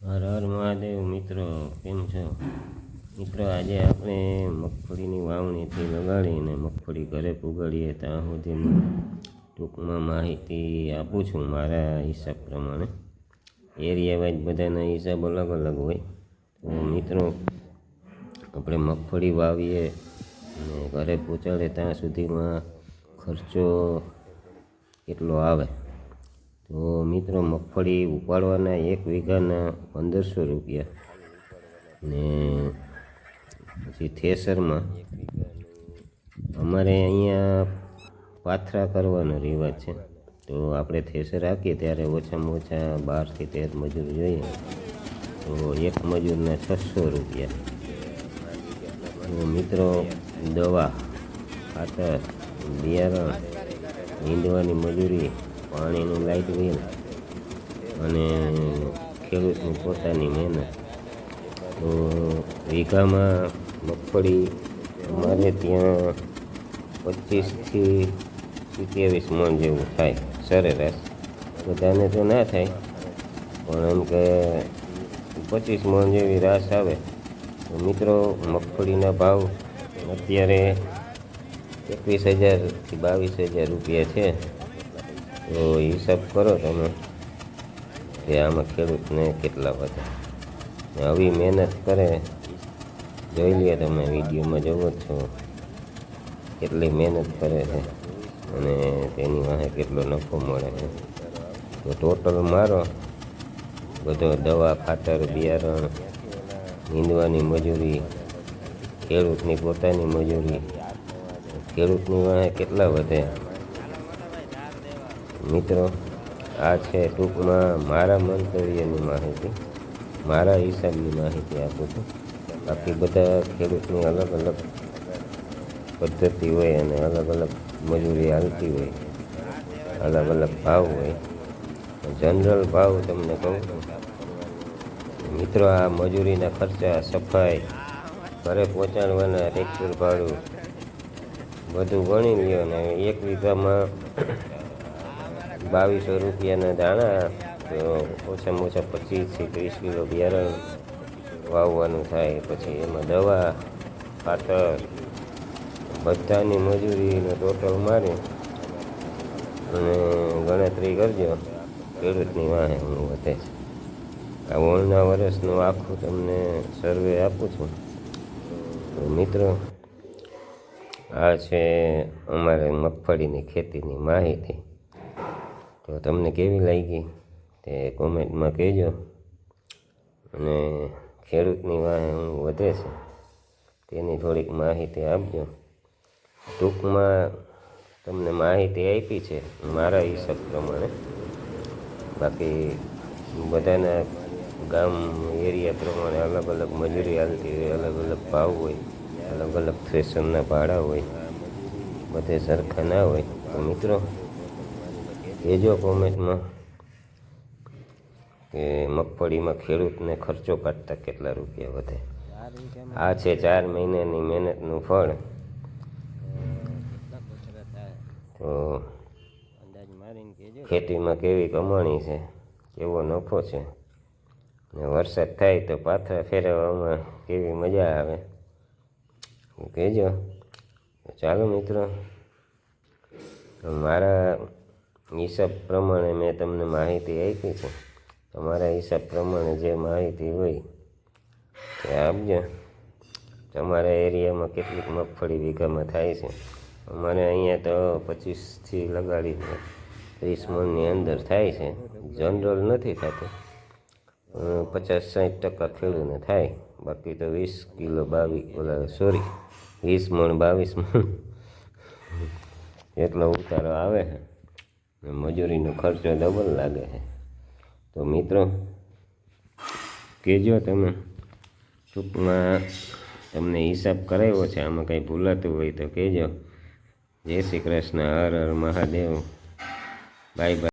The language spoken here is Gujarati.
હર હર મહાદેવ મિત્રો, કેમ છો મિત્રો? આજે આપણે મગફળીની વાવણીથી લગાડીને મગફળી ઘરે પુગાડીએ ત્યાં સુધીની ટૂંકમાં માહિતી આપું છું મારા હિસાબ પ્રમાણે. એરિયા વાઇઝ બધાના હિસાબ અલગ અલગ હોય. તો મિત્રો, આપણે મગફળી વાવીએ અને ઘરે પહોંચાડે ત્યાં સુધીમાં ખર્ચો કેટલો આવે? તો મિત્રો, મગફળી ઉપાડવાના 1 વીઘાના 1500 રૂપિયા ને પછી થેસરમાં અમારે અહીંયા પાથરા કરવાનો રિવાજ છે. તો આપણે થેસર રાખીએ ત્યારે ઓછામાં ઓછા 12 થી 13 મજૂર જોઈએ. તો એક મજૂરના 600 રૂપિયા. તો મિત્રો, દવા, ખાતર, બિયારણ, નીંદવાની મજૂરી, પાણીનું લાઇટ બિલ અને ખેડૂતની પોતાની મહેનત. તો વીઘામાં મગફળી અમારે ત્યાં 25 થી 27 મણ જેવું થાય સરેરાશ. બધાને તો ના થાય, પણ એમ કે 25 મણ જેવી રાશ આવે. તો મિત્રો, મગફળીના ભાવ અત્યારે 21,000 થી 22,000 રૂપિયા છે. તો હિસાબ કરો તમે કે આમાં ખેડૂતને કેટલા વધે. આવી મહેનત કરે, જોઈ લે, તમે વિડીયોમાં જોવો જ છો કેટલી મહેનત કરે છે અને તેની વાંહે કેટલો નફો મળે છે. તો ટોટલ મારો બધો દવા, ખાતર, બિયારણ, નીંદવાની મજૂરી, ખેડૂતની પોતાની મજૂરી, ખેડૂતની વાંહે કેટલા વધે? મિત્રો, આ છે ટૂંકમાં મારા મંતવ્યની માહિતી, મારા હિસાબની માહિતી આપું છું. બાકી બધા ખેડૂતની અલગ અલગ પદ્ધતિ હોય અને અલગ અલગ મજૂરી હાલતી હોય, અલગ અલગ ભાવ હોય. જનરલ ભાવ તમને કહું છું મિત્રો. આ મજૂરીના ખર્ચા, સફાઈ, ઘરે પહોંચાડવાના, ટ્રેક્ટર ભાડું બધું ગણી લ્યો ને 1 વીઘામાં 2200 રૂપિયાના દાણા. તો ઓછામાં ઓછા 25 થી 30 કિલો બિયારણ વાવવાનું થાય. પછી એમાં દવા, ખાતર, બધાની મજૂરીનો ટોટલ મારી અને ગણતરી કરજો ખેડૂતની વાંહે હું વધે છે. આ ઓળના વર્ષનું આખું તમને સર્વે આપું છું. તો મિત્રો, આ છે અમારે મગફળીની ખેતીની માહિતી. તો તમને કેવી લાગી તે કોમેન્ટમાં કહેજો. અને ખેડૂતની વાંહે હું વધે છે તેની થોડીક માહિતી આપજો. ટૂંકમાં તમને માહિતી આપી છે મારા હિસાબ પ્રમાણે. બાકી બધાના ગામ એરિયા પ્રમાણે અલગ અલગ મજૂરી હાલતી હોય, અલગ અલગ ભાવ હોય, અલગ અલગ થ્રેશરના ભાડા હોય, બધે સરખા ના હોય. તો મિત્રો, કહેજો કોમેન્ટમાં કે મગફળીમાં ખેડૂતને ખર્ચો કાઢતા કેટલા રૂપિયા વધે. આ છે 4 મહિનાની મહેનતનું ફળ. તો ખેતીમાં કેવી કમાણી છે, કેવો નફો છે, ને વરસાદ થાય તો પાથરા ફેરવવામાં કેવી મજા આવે કહેજો. ચાલો મિત્રો, મારા હિસાબ પ્રમાણે મેં તમને માહિતી આપી છે. તમારા હિસાબ પ્રમાણે જે માહિતી હોય તે આપજો. તમારા એરિયામાં કેટલીક મગફળી વીઘામાં થાય છે? અમારે અહીંયા તો 25 થી લગાડી 30 મણની અંદર થાય છે. જનરલ નથી થતું, 50-60% ખેડૂતને થાય. બાકી તો 20 કિલો 20 મણ 22 મણ એટલો ઉતારો આવે છે. મજૂરીનો ખર્ચો ડબલ લાગે છે. તો મિત્રો, કહેજો તમે. ટૂંકમાં તમને હિસાબ કરાવ્યો છે, આમાં કંઈ ભૂલાતું હોય તો કહેજો. જય શ્રી કૃષ્ણ. હર હર મહાદેવ. Bye by.